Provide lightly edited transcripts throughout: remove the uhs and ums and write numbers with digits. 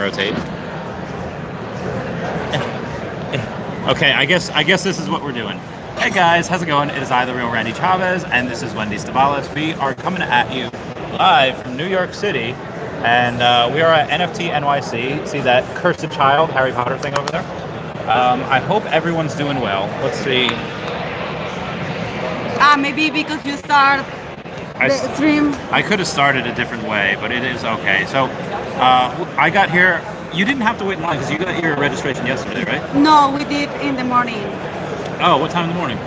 rotate. Okay, I guess this is what we're doing. Hey guys, how's it going? It is I, the real Randy Chavez, and this is Wendy Stibalis. We are coming at you live from New York City, and we are at NFT NYC. See that cursed child Harry Potter thing over there? I hope everyone's doing well. Let's see. Maybe because you start the stream. I could have started a different way, but it is okay. So I got here. You didn't have to wait in line because you got your registration yesterday, right? No, we did in the morning. Oh, what time in the morning?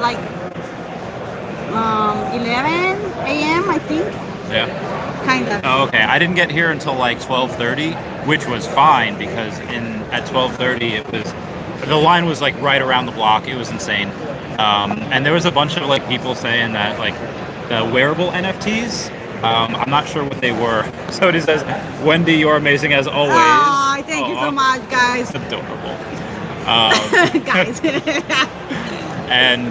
Like 11 a.m. I think. Yeah. Kind of. Oh, okay. I didn't get here until like 12:30, which was fine because at 12:30 the line was like right around the block. It was insane. And there was a bunch of like people saying that like the wearable NFTs. I'm not sure what they were. So it says, Wendy, you're amazing as always. Oh, thank you so much, guys. It's adorable. Guys. And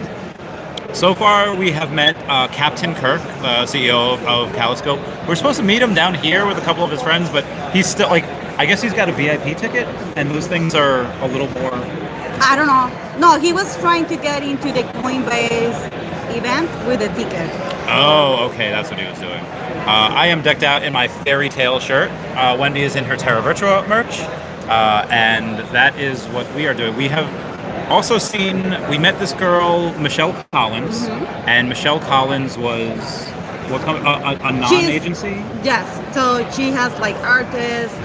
so far we have met Captain Kirk, the CEO of Kaleidoscope. We're supposed to meet him down here with a couple of his friends, but he's still like, I guess he's got a VIP ticket, and those things are a little more... I don't know. No, he was trying to get into the Coinbase event with a ticket. Oh, okay, that's what he was doing. I am decked out in my fairy tale shirt. Wendy is in her Terra Virtua merch, and that is what we are doing. We have also we met this girl, Michelle Collins, and Michelle Collins was a non-agency? Yes, so she has like artists.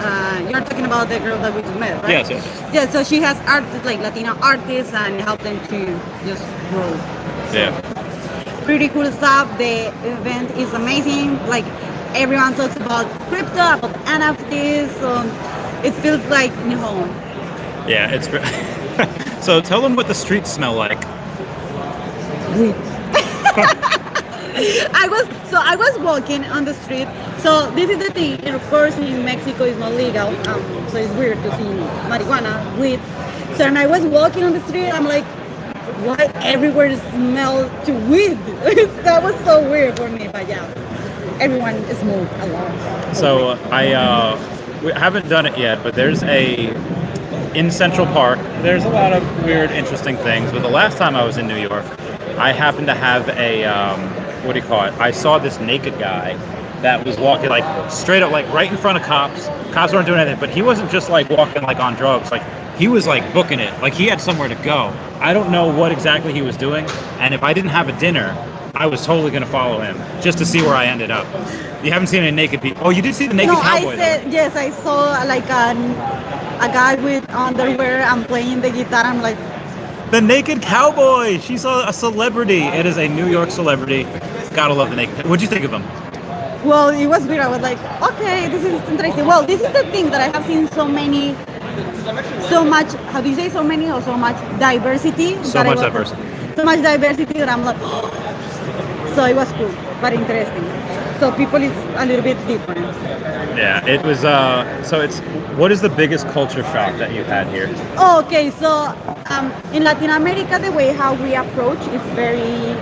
You're talking about the girl that we just met, right? Yes. Yeah, so she has artists, like Latino artists, and help them to just grow. So, yeah. Pretty cool stuff. The event is amazing. Like everyone talks about crypto, about NFTs, so it feels like new home. Yeah, it's so tell them what the streets smell like. I was walking on the street. So this is the thing. And of course, in Mexico, it's not legal. So it's weird to see marijuana, weed. So when I was walking on the street, I'm like, why everywhere smells to weed? That was so weird for me. But yeah, everyone smoked a lot. So we haven't done it yet, but in Central Park, there's a lot of weird, interesting things. But the last time I was in New York, I happened to have what do you call it? I saw this naked guy that was walking like straight up, like right in front of cops. Cops weren't doing anything, but he wasn't just like walking like on drugs. Like he was like booking it. Like he had somewhere to go. I don't know what exactly he was doing. And if I didn't have a dinner, I was totally going to follow him just to see where I ended up. You haven't seen any naked people. Oh, you did see the naked cowboy. Yes, I saw like a guy with underwear and playing the guitar. I'm like, the naked cowboy. She's a celebrity. It is a New York celebrity. Gotta love the naked. What'd you think of him? Well, it was weird. I was like, okay, this is interesting. Well, this is the thing that I have seen so much, how do you say so many or so much diversity? So much diversity that I'm like, so it was cool, but interesting. So people is a little bit different. Yeah, it was, what is the biggest culture shock that you've had here? Okay, so in Latin America, the way how we approach is very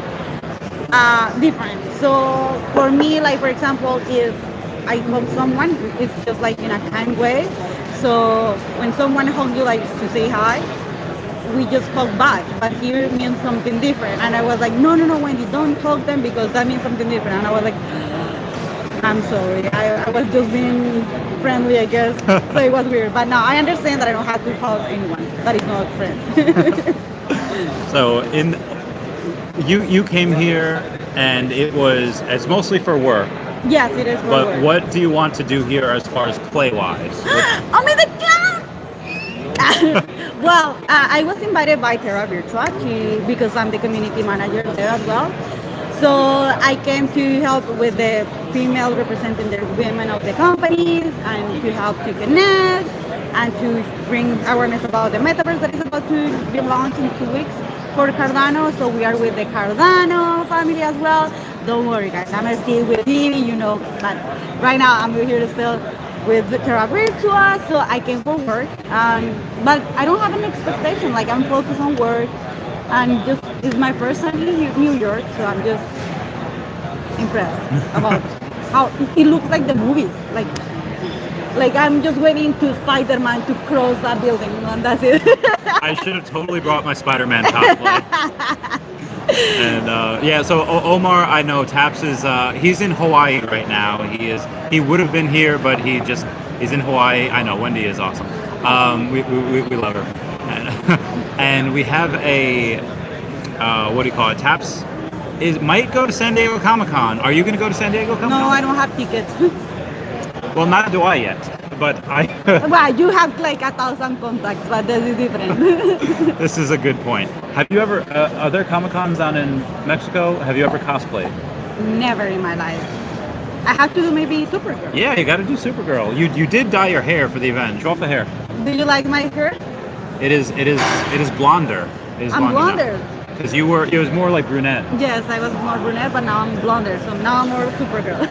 different. So for me, like for example, if I hug someone, it's just like in a kind way. So when someone hugs you like to say hi, we just hug back. But here it means something different. And I was like, no, Wendy, don't hug them because that means something different. And I was like, I'm sorry. I was just being friendly, I guess. So it was weird. But now I understand that I don't have to hug anyone that is not a friend. So you came here and it's mostly for work. Yes, it is for work. But what do you want to do here as far as play-wise? I'm in the club! Well, I was invited by Terra Virtua because I'm the community manager there as well. So I came to help with the female representing the women of the companies and to help to connect and to bring awareness about the metaverse that is about to be launched in 2 weeks for Cardano. So we are with the Cardano family as well. Don't worry guys, I'm still with veve, but right now I'm here still with Terra Virtua, so I came for work. But I don't have an expectation, like I'm focused on work. And just it's my first time in New York, so I'm just impressed about how it looks like the movies. Like Like I'm just waiting to Spider-Man to cross that building, and that's it. I should have totally brought my Spider-Man cosplay. And yeah, so Omar, I know Taps is he's in Hawaii right now. He would have been here, but he's in Hawaii. I know Wendy is awesome. We love her, and we have a what do you call it? Taps might go to San Diego Comic-Con. Are you going to go to San Diego Comic-Con? No, I don't have tickets. Well, neither do I yet, but I. Well, you have like 1,000 contacts, but this is different. This is a good point. Have you ever, are there Comic-Cons down in Mexico? Have you ever cosplayed? Never in my life. I have to do maybe Supergirl. Yeah, you got to do Supergirl. You did dye your hair for the event. Show off the hair. Do you like my hair? It is blonder. It is I'm blonder. Because it was more like brunette. Yes, I was more brunette, but now I'm blonder, so now I'm more Supergirl.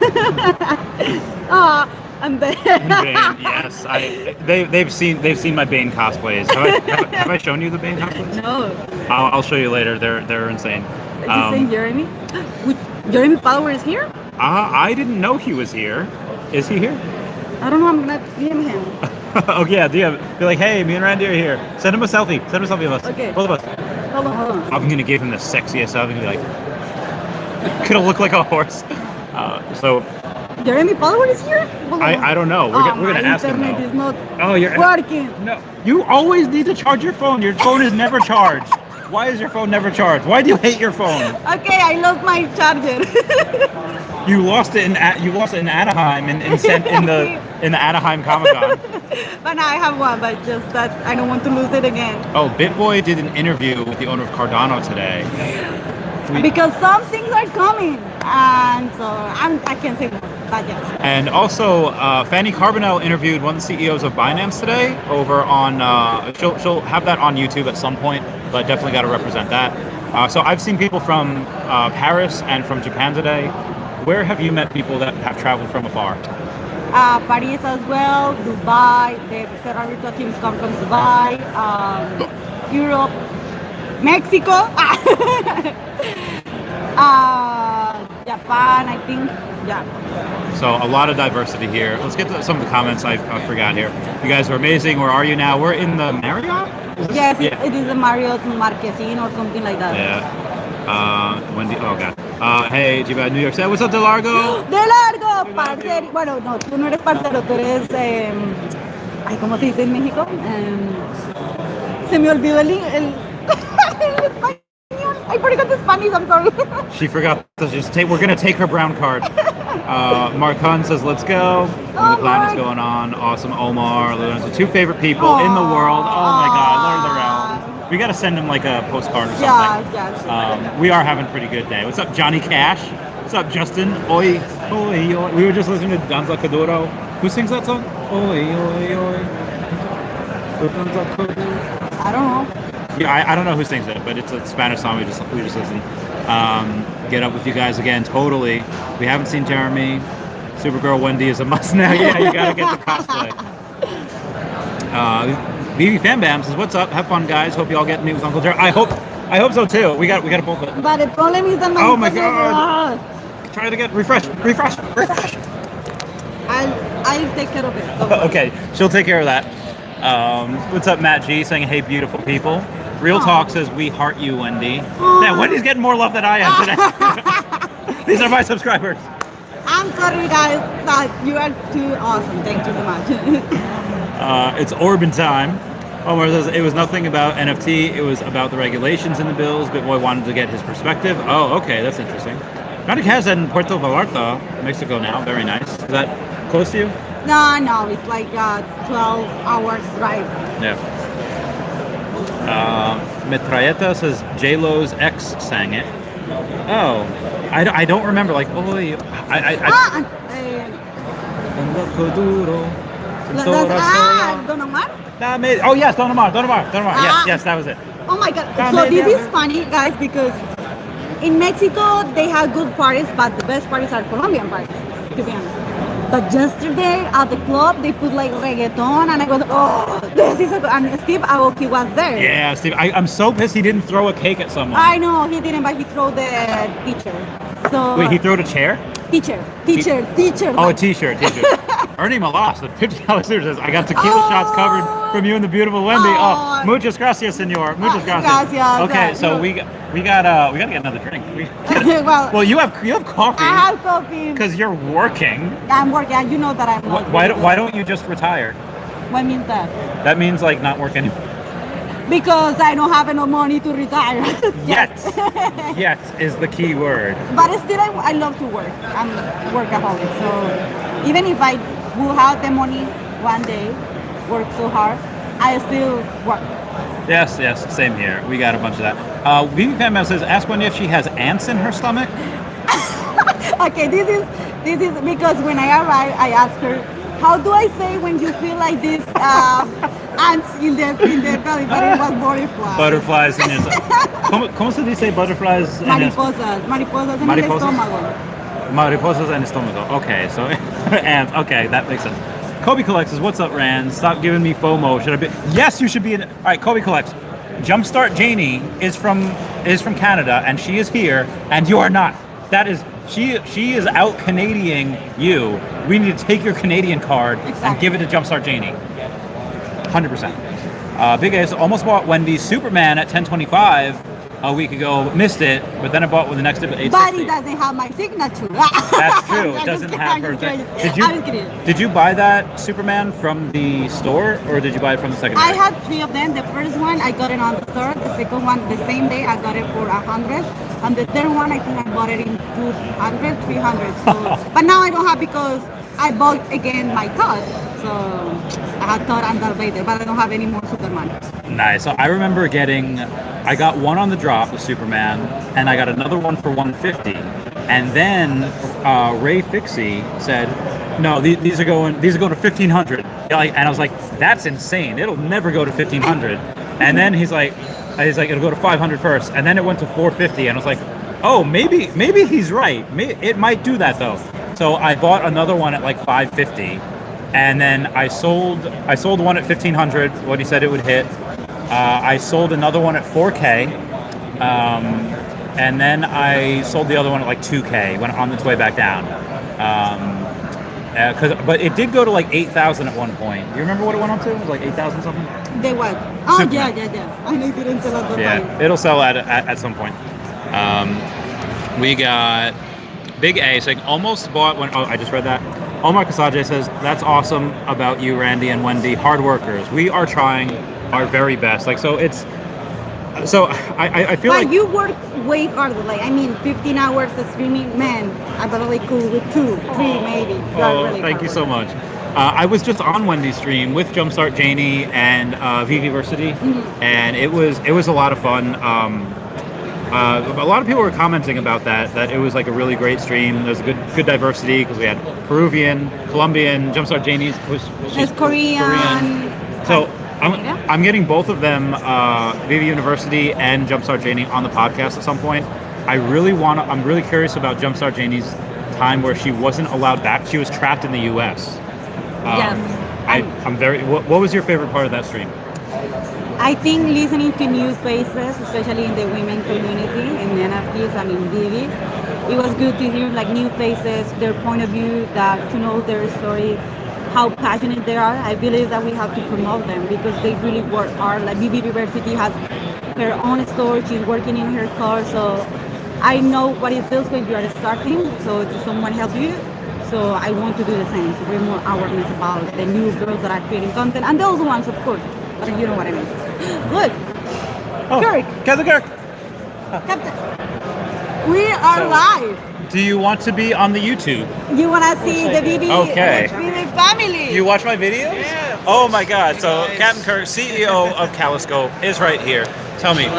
I'm Bane. Yes, they've seen my Bane cosplays. Have I shown you the Bane cosplays? No. I'll show you later. They're insane. Is you saying Jeremy? Jeremy Power is here? I didn't know he was here. Is he here? I don't know. I'm gonna DM him. Oh yeah, be like, hey, me and Randy are here. Send him a selfie. Send him a selfie of us. Okay. Both of us. Hold on. I'm gonna give him the sexiest selfie. Be like, gonna look like a horse. So. Jeremy Power is here? I don't know. We're gonna ask him. My internet is not you're working. No, you always need to charge your phone. Your phone is never charged. Why is your phone never charged? Why do you hate your phone? Okay, I lost my charger. You lost it in Anaheim in the Anaheim Comic-Con. But now I have one, but just that I don't want to lose it again. Oh, BitBoy did an interview with the owner of Cardano today. Because some things are coming, and so I can't say more. But yes. And also, Fanny Carbonell interviewed one of the CEOs of Binance today over on. She'll have that on YouTube at some point, but definitely got to represent that. So I've seen people from Paris and from Japan today. Where have you met people that have traveled from afar? Paris as well, Dubai. The Ferrari teams come from Dubai, Europe, Mexico, Japan, I think. Yeah. So a lot of diversity here. Let's get to some of the comments I forgot here. You guys are amazing. Where are you now? We're in the Marriott? Yes, yeah. It is the Marriott Marquezine or something like that. Yeah. Wendy, oh God. Hey, Jiba, New York City. What's up, De Largo? De Largo, parcero. Bueno, no, tú no eres parcero, tú eres, ¿cómo se dice en México? Se me olvidó el español. I forgot the Spanish, I'm sorry. She forgot to just take, we're going to take her brown card. Mark Hunt says, let's go. The plan is going on. Awesome, Omar. The two favorite people in the world. Oh my God, Lord of the Realms. We got to send him like a postcard or something. Yes. We are having a pretty good day. What's up, Johnny Cash? What's up, Justin? Oi, oi, oi. We were just listening to Danza Kuduro. Who sings that song? Oi, oi, oi. I don't know. Yeah, I don't know who sings it, but it's a Spanish song we just listened. Get up with you guys again, totally. We haven't seen Jeremy. Supergirl Wendy is a must now. Yeah, you gotta get the cosplay. Veve Fan Bam says, "What's up? Have fun, guys. Hope you all get to meet with Uncle Jerry. I hope so too. We got to both. But the problem is that oh my God! Try to get refresh. I'll take care of it. Okay, she'll take care of that. What's up, Matt G? Saying, "Hey, beautiful people." Real Talk says, "We heart you, Wendy." Man, Wendy's getting more love than I am today. These are my subscribers. I'm sorry, guys, but you are too awesome. Thank you so much. It's Orban time. Omar says, it was nothing about NFT. It was about the regulations in the bills. BitBoy wanted to get his perspective. Oh, okay, that's interesting. Johnny Cash in Puerto Vallarta, Mexico now. Very nice. Is that close to you? No, it's like 12 hours drive. Yeah. Metralleta says J-Lo's ex sang it. Oh, I don't remember. Like, oh, Don Omar? Oh yes, Don Omar. Yes, that was it. Oh my God. So this is funny, guys, because in Mexico they have good parties, but the best parties are Colombian parties, to be honest. But yesterday at the club they put like reggaeton, and I go, oh, this is a good. And Steve Aoki was there. Yeah, Steve. I'm so pissed he didn't throw a cake at someone. I know he didn't, but he threw the teacher. So wait, he threw a chair? Teacher. Oh, a t-shirt. Ernie Malas, the $50 super says, I got tequila shots covered from you and the beautiful Wendy. Oh, muchas gracias, senor. Muchas gracias. Okay, so we gotta get another drink. Well, you have coffee. I have coffee. Because you're working. I'm working, and you know that I'm not. Why don't you just retire? What means that? That means like not work anymore. Because I don't have enough money to retire. Yet is the key word. But still, I love to work. I'm workaholic. So even if I will have the money one day, work so hard, I still work. Yes, same here. We got a bunch of that. Vivi Fan says, ask Wendy if she has ants in her stomach. Okay, this is because when I arrived, I asked her, how do I say when you feel like this ants in the belly? But it was butterflies. Butterflies in your stomach. ¿Cómo se dice butterflies? Mariposas en el estómago. Mariposas en el estómago. Okay, so ants. Okay, that makes sense. Kobe Collects says, what's up, Rand? Stop giving me FOMO. Should I be? Yes, you should be in. All right, Kobe Collects. Jumpstart Janie is from Canada, and she is here, and you are not. That is. She is out Canadian you. We need to take your Canadian card and give it to Jumpstart Janie. 100%. Big Ace almost bought Wendy's Superman at 1025 a week ago. Missed it, but then I bought with the next 860. But it doesn't have my signature. That's true. It doesn't have her thing. Did you buy that Superman from the store, or did you buy it from the second? I had 3 of them. The first one I got it on the store. The second one the same day I got it for 100. And the third one I think I bought it in 200, 300. So, but now I don't have because I bought again my Todd. So I had Todd and Darth Vader, but I don't have any more Superman. Nice. So I remember I got one on the drop with Superman, and I got another one for 150. And then Ray Fixie said, "No, these are going to 1500." And I was like, "That's insane! It'll never go to 1500." And then he's like, "It'll go to 500 first," and then it went to 450. And I was like, "Oh, maybe he's right. It might do that though." So I bought another one at like 550, and then I sold one at 1500. What he said it would hit. I sold another one at 4K, and then I sold the other one at like 2K. Went on its way back down. But it did go to like 8,000 at one point. You remember what it went up to? It was like 8,000 something. They what? Oh Superman. Yeah. I know you didn't sell at the time. It'll sell at some point. We got Big A saying almost bought when. Oh, I just read that. Omar Kasaje says that's awesome about you, Randy and Wendy, hard workers. We are trying our very best. I feel but like you work way harder. 15 hours of streaming. Man, I'm really cool with 2, 3 maybe. Thank you so much. I was just on Wendy's stream with Jumpstart Janie and Viviversity, and it was a lot of fun. A lot of people were commenting about that it was like a really great stream. There's a good diversity because we had Peruvian, Colombian, Jumpstart Janie's was Korean. So I'm getting both of them, Vivi University and Jumpstart Janie, on the podcast at some point. I'm really curious about Jumpstart Janie's time where she wasn't allowed back. She was trapped in the U.S. Yes. What was your favorite part of that stream? I think listening to new faces, especially in the women community, in NFTs and in Vivi, it was good to hear new faces, their point of view, to know their story, how passionate they are. I believe that we have to promote them because they really work hard. Like Vivi University has her own store, she's working in her car, so I know what it feels when you are starting, so to someone help you. So I want to do the same, to bring more awareness about the new girls that are creating content, and the old ones, of course, but you know what I mean. Look, Kirk. Captain Kirk. Captain. We are live. Do you want to be on the YouTube? You want to see the Vivi family? You watch my videos? Yeah. Oh my God! So Captain Kirk, CEO of Caliscope, is right here. Tell me,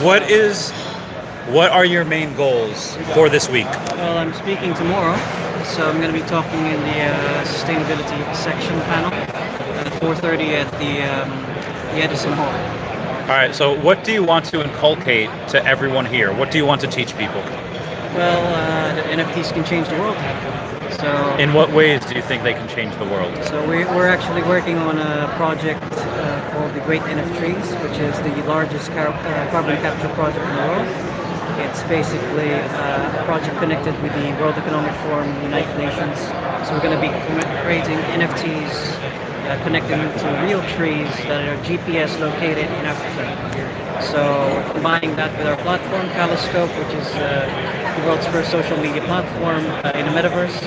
what are your main goals for this week? Well, I'm speaking tomorrow, so I'm going to be talking in the sustainability section panel at 4:30 at the Edison Hall. All right. So, what do you want to inculcate to everyone here? What do you want to teach people? Well, that NFTs can change the world. So, in what ways do you think they can change the world? So we're actually working on a project called the Great NF Trees, which is the largest carbon capture project in the world. It's basically a project connected with the World Economic Forum, the United Nations. So we're going to be creating NFTs connecting to real trees that are GPS located in Africa. So we're combining that with our platform, Caloscope, which is the world's first social media platform in the metaverse,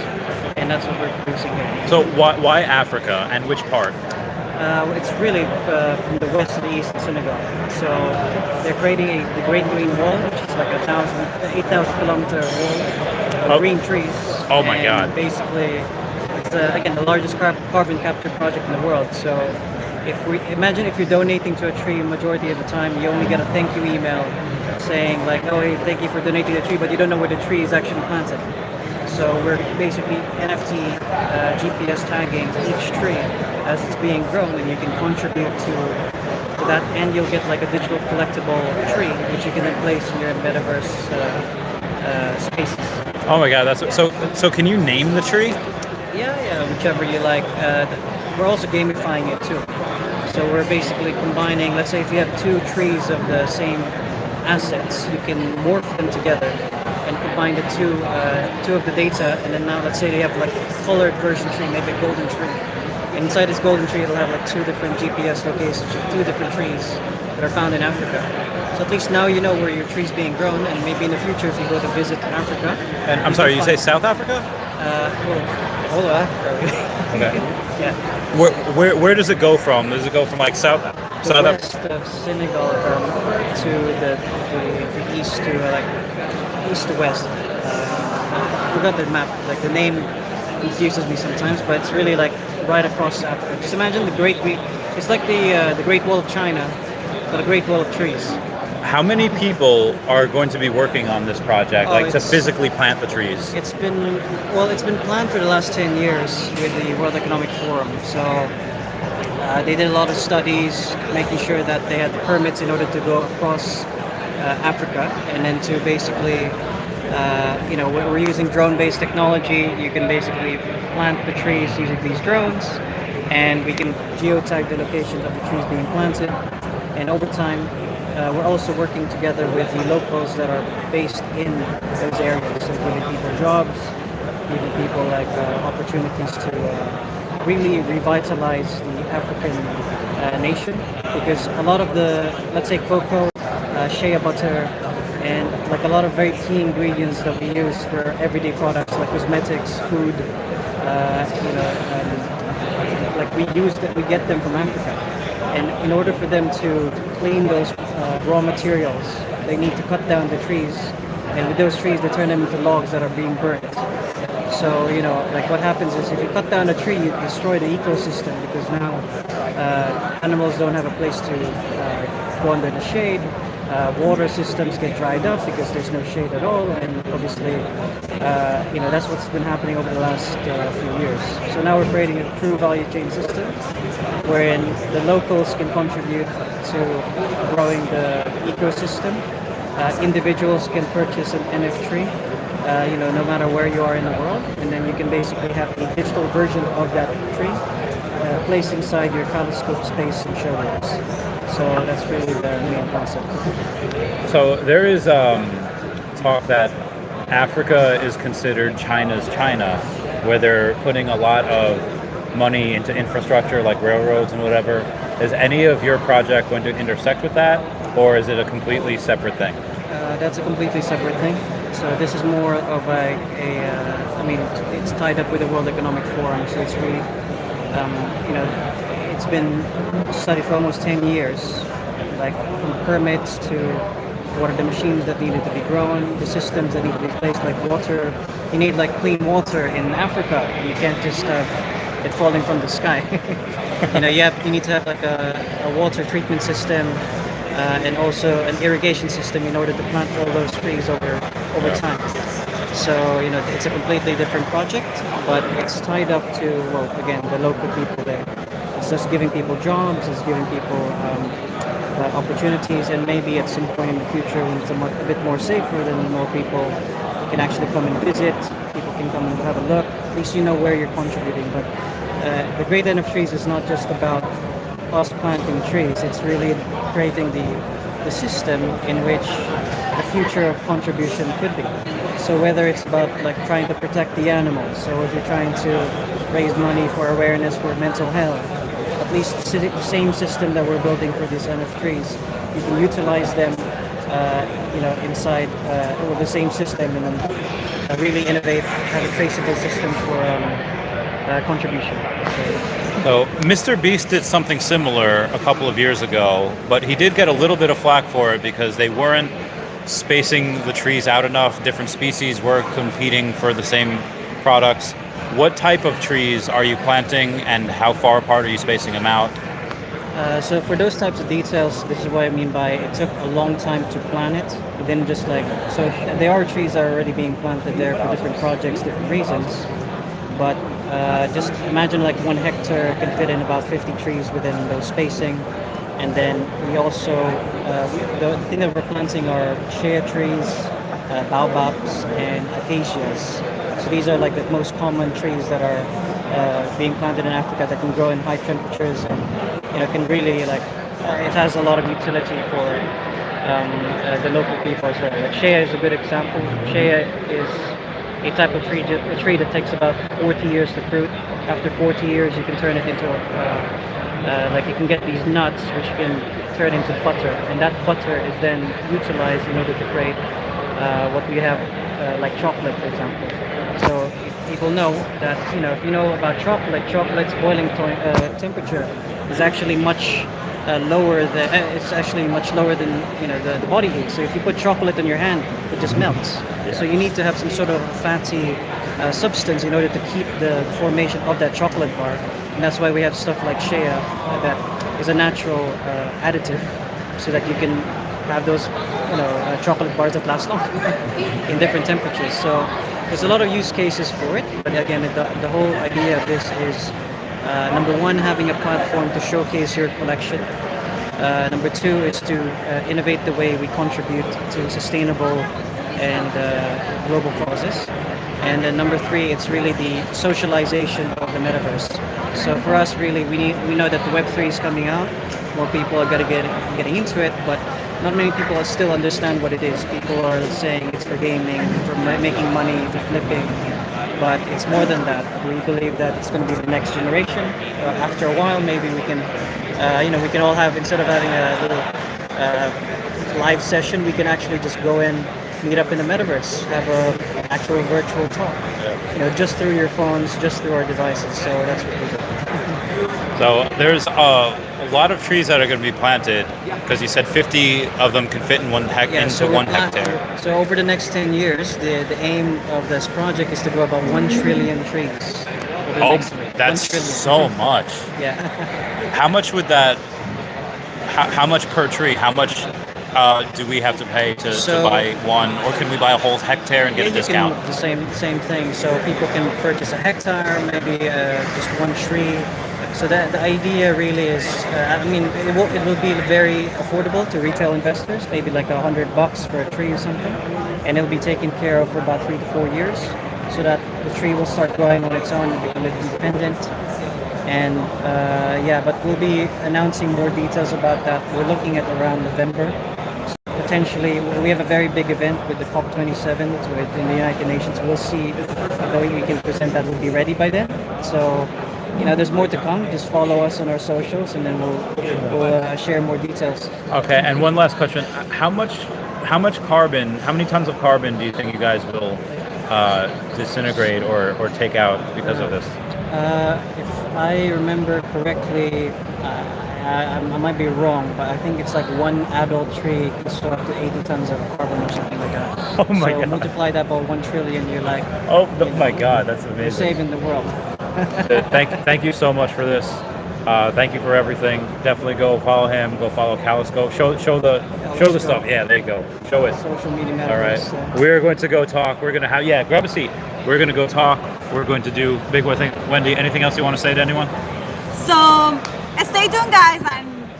and that's what we're producing here. So why Africa, and which part? It's really from the west to the east in Senegal. So they're creating the Great Green Wall, which is like 8,000 kilometer wall of green trees. Oh my and God. Basically, it's again the largest carbon capture project in the world. So imagine if you're donating to a tree, majority of the time you only get a thank you email saying like, oh hey, thank you for donating the tree, but you don't know where the tree is actually planted. So we're basically NFT GPS tagging each tree as it's being grown, and you can contribute to that, and you'll get like a digital collectible tree, which you can then place in your metaverse spaces. Oh my God, that's so. Can you name the tree? Yeah, whichever you like. We're also gamifying it too. So we're basically combining. Let's say if you have two trees of the same assets, you can morph them together and combine the two of the data, and then now let's say they have like a colored version tree, maybe a golden tree. And inside this golden tree, it'll have like two different GPS locations of two different trees that are found in Africa. So at least now you know where your tree's being grown, and maybe in the future, if you go to visit Africa. And I'm sorry, you say South Africa? Well, all of Africa, really. Okay. Yeah. Where does it go from? Does it go from like south The west of Senegal to the east to like east to west. I forgot the map. Like the name confuses me sometimes, but it's really like right across Africa. Just imagine the It's like the Great Wall of China, but a Great Wall of trees. How many people are going to be working on this project, to physically plant the trees? It's been planned for the last 10 years with the World Economic Forum. So they did a lot of studies, making sure that they had the permits in order to go across Africa, and then to basically, we're using drone-based technology. You can basically plant the trees using these drones, and we can geotag the location of the trees being planted. And over time, we're also working together with the locals that are based in those areas, so giving people jobs, giving people like opportunities to really revitalize the African nation, because a lot of the, let's say, cocoa, shea butter, and like a lot of very key ingredients that we use for everyday products like cosmetics, food, like we get them from Africa. And in order for them to clean those raw materials, they need to cut down the trees, and with those trees, they turn them into logs that are being burnt. So, like what happens is if you cut down a tree, you destroy the ecosystem, because now animals don't have a place to go under the shade. Water systems get dried up because there's no shade at all, and obviously, that's what's been happening over the last few years. So now we're creating a true value chain system, wherein the locals can contribute to growing the ecosystem. Individuals can purchase an NFT, no matter where you are in the world, and then you can basically have a digital version of that tree placed inside your telescope space and showrooms. So that's really the main concept. So there is talk that Africa is considered China's China, where they're putting a lot of money into infrastructure like railroads and whatever. Is any of your project going to intersect with that, or is it a completely separate thing? That's a completely separate thing. So this is more of it's tied up with the World Economic Forum, so it's really, it's been studied for almost 10 years, like from permits to what are the machines that needed to be grown, the systems that need to be placed, like water. You need like clean water in Africa. You can't just have it falling from the sky. You need to have like a water treatment system and also an irrigation system in order to plant all those trees over time. So it's a completely different project, but it's tied up to the local people there. It's just giving people jobs, it's giving people opportunities, and maybe at some point in the future when it's a bit more safer, then more people can actually come and visit, people can come and have a look. At least you know where you're contributing. But the Great NFTs is not just about us planting trees, it's really creating the system in which the future of contribution could be. So whether it's about like trying to protect the animals, so if you're trying to raise money for awareness for mental health, at least the same system that we're building for these NFTs, you can utilize them, inside or the same system, and then really innovate, have a traceable system for contribution. So Mr. Beast did something similar a couple of years ago, but he did get a little bit of flack for it because they weren't spacing the trees out enough. Different species were competing for the same products. What type of trees are you planting, and how far apart are you spacing them out? So for those types of details, this is what I mean by it took a long time to plan it. It didn't just there are trees that are already being planted there for different projects, different reasons. But just imagine like 1 hectare can fit in about 50 trees within those spacing. And then we also, the thing that we're planting are shea trees, baobabs, and acacias. So these are like the most common trees that are being planted in Africa that can grow in high temperatures, and can really it has a lot of utility for the local people as well. Like shea is a good example. Shea is a type of tree that takes about 40 years to fruit. After 40 years, you can turn it into you can get these nuts which you can turn into butter, and that butter is then utilized in order to create what we have like chocolate, for example. So people know that if you know about chocolate's boiling temperature is actually much lower than it's actually much lower than the body heat. So if you put chocolate in your hand, it just melts. Yeah. So you need to have some sort of fatty substance in order to keep the formation of that chocolate bar, and that's why we have stuff like shea that is a natural additive, so that you can have those chocolate bars that last long in different temperatures. So there's a lot of use cases for it, but again, the whole idea of this is number one, having a platform to showcase your collection. Number two is to innovate the way we contribute to sustainable and global causes. And then number three, it's really the socialization of the metaverse. So for us, really, we know that the Web3 is coming out. More people are getting into it, but not many people still understand what it is. People are saying it's for gaming, for making money, for flipping, but it's more than that. We believe that it's going to be the next generation. After a while, maybe we can, we can all have, instead of having a little live session, we can actually just go in, meet up in the metaverse, have an actual virtual talk, just through your phones, just through our devices. So that's what we do. So there's a lot of trees that are going to be planted, because you said 50 of them can fit in one hectare. So over the next 10 years, the aim of this project is to grow about 1 trillion trees. That's so much. Yeah. How much would that? How much per tree? How much do we have to pay to buy one, or can we buy a whole hectare and get a discount? The same thing. So people can purchase a hectare, maybe just 1 tree. So the idea really is, it will be very affordable to retail investors, maybe like $100 for a tree or something, and it'll be taken care of for about 3 to 4 years, so that the tree will start growing on its own and become independent. And but we'll be announcing more details about that. We're looking at around November. Potentially, we have a very big event with the COP27 in the United Nations. We'll see how we can present that. We'll be ready by then. So, there's more to come. Just follow us on our socials, and then we'll share more details. Okay. And one last question: how much carbon? How many tons of carbon do you think you guys will disintegrate or take out because of this? If I remember correctly, I might be wrong, but I think it's like 1 adult tree can store up to 80 tons of carbon or something like that. Oh my God. So multiply that by 1 trillion, you're like... my God, that's amazing. You're saving the world. Thank you so much for this. Thank you for everything. Definitely go follow him. Go follow Callus. Go show the stuff. Yeah, there you go. Show it. Social media metaverse. All right. We're going to go talk. We're going to have grab a seat. We're going to go talk. We're going to do big thing. Wendy, anything else you want to say to anyone? So stay tuned, guys.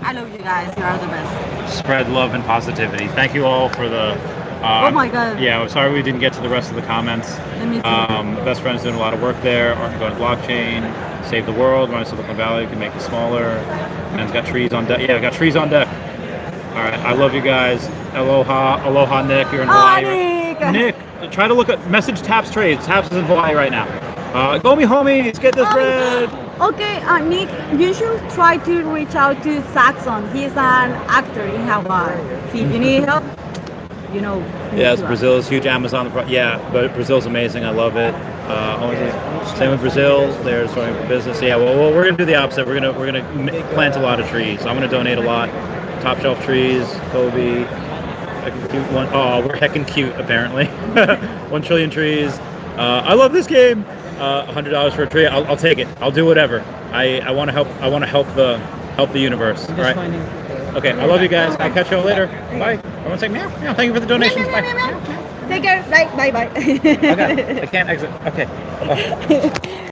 I love you guys. You are the best. Spread love and positivity. Thank you all for the. Oh my God. Yeah, I'm sorry we didn't get to the rest of the comments. Let me see. Best friend's doing a lot of work there. Art going to blockchain. Save the world. Run to Silicon Valley. Can make it smaller. Man's got trees on deck. Yeah, got trees on deck. All right, I love you guys. Aloha, Nick. You're in Oh, Hawaii. Nick. Nick, try to look at message Taps Trades. Taps is in Hawaii right now. Go me homies, get this bread. Okay, Nick, you should try to reach out to Saxon. He's an actor in Hawaii. See if you need help, you know. Yes, Brazil is huge. Amazon, yeah, but Brazil's amazing. I love it. Same with Brazil. They're starting a business. Yeah, well, we're gonna do the opposite. We're gonna plant a lot of trees. I'm gonna donate a lot. Top shelf trees, Kobe. Heckin' cute one. Oh, we're heckin' cute apparently. 1 trillion trees. I love this game. $100 for a tree. I'll take it. I'll do whatever. I want to help. I want to help the universe. I'm Right. just finding. Okay. I love you guys. I'll catch you all later. Bye. Everyone say meow. Meow. Thank you for the donations. Bye. Take care. Bye. Bye. Bye. Okay. I can't exit. Okay.